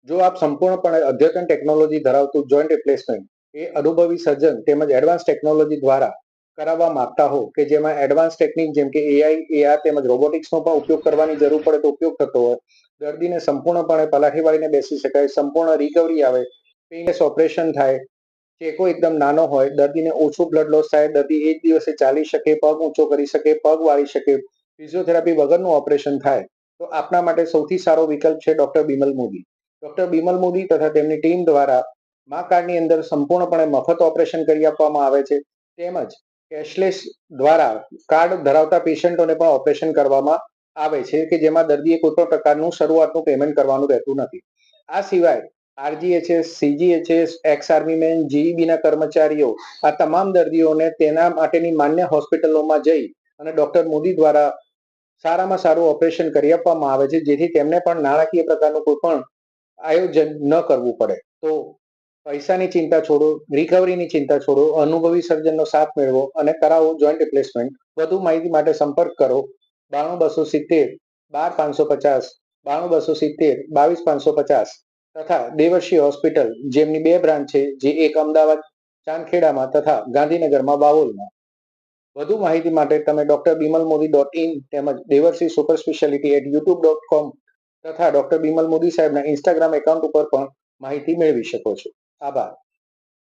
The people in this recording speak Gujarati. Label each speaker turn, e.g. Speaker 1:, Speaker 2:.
Speaker 1: જો આપ સંપૂર્ણપણે અદ્યતન ટેકનોલોજી ધરાવતું જોઈન્ટ રિપ્લેસમેન્ટ એ અનુભવી સર્જન તેમજ એડવાન્સ ટેકનોલોજી દ્વારા કરાવવા માંગતા હો કે જેમાં એડવાન્સ ટેકનિક જેમ કે એઆઈ એઆર તેમજ રોબોટિક્સનો પણ ઉપયોગ કરવાની જરૂર પડે તો ઉપયોગ થતો હોય, દર્દીને સંપૂર્ણપણે પલાઠી વાળીને બેસી શકાય, સંપૂર્ણ રિકવરી આવે, પેઇનલેસ ઓપરેશન થાય, ચેકો એકદમ નાનો હોય, દર્દીને ઓછું બ્લડ લોસ થાય, દર્દી એક દિવસે ચાલી શકે, પગ ઊંચો કરી શકે, પગ વાળી શકે, ફિઝિયોથેરાપી વગરનું ઓપરેશન થાય તો આપના માટે સૌથી સારો વિકલ્પ છે ડોક્ટર બિમલ મોદી. ડોક્ટર બિમલ મોદી તથા તેમની ટીમ દ્વારા મા કાર્ડની અંદર સંપૂર્ણપણે મફત ઓપરેશન કરી આપવામાં આવે છે, તેમજ કેશલેસ દ્વારા કાર્ડ ધરાવતા પેશન્ટોને પણ ઓપરેશન કરવામાં આવે છે કે જેમાં દર્દીએ કોઈ પણ પ્રકારનું શરૂઆતનું પેમેન્ટ કરવાનું રહેતું નથી. આ સિવાય આરજીએચએસ, સીજીએચએસ, એક્સ આર્મીમેન, જીઈબીના કર્મચારીઓ આ તમામ દર્દીઓને તેના માટેની માન્ય હોસ્પિટલોમાં જઈ અને ડોક્ટર મોદી દ્વારા સારામાં સારું ઓપરેશન કરી આપવામાં આવે છે, જેથી તેમને પણ નાણાકીય પ્રકારનું કોઈ પણ આયોજન ન કરવું પડે. તો પૈસાની ચિંતા છોડો, રિકવરીની ચિંતા છોડો, અનુભવી સર્જનનો સાથ મેળવો અને કરાવો જોઈન્ટ રિપ્લેસમેન્ટ. વધુ માહિતી માટે સંપર્ક કરો 92 270 12 550, 92 270 22 550 તથા દેવર્ષી હોસ્પિટલ જેમની 2 બ્રાન્ચ છે, જે એક અમદાવાદ ચાંદખેડામાં તથા ગાંધીનગરમાં બાવોલમાં. વધુ માહિતી માટે તમે drbimalmodi.in તેમજ દેવર્ષી સુપર સ્પેશિયાલિટી @youtube.com તથા ડોક્ટર બિમલ મોદી સાહેબના ઇન્સ્ટાગ્રામ એકાઉન્ટ ઉપર પણ માહિતી મેળવી શકો છો. આભાર.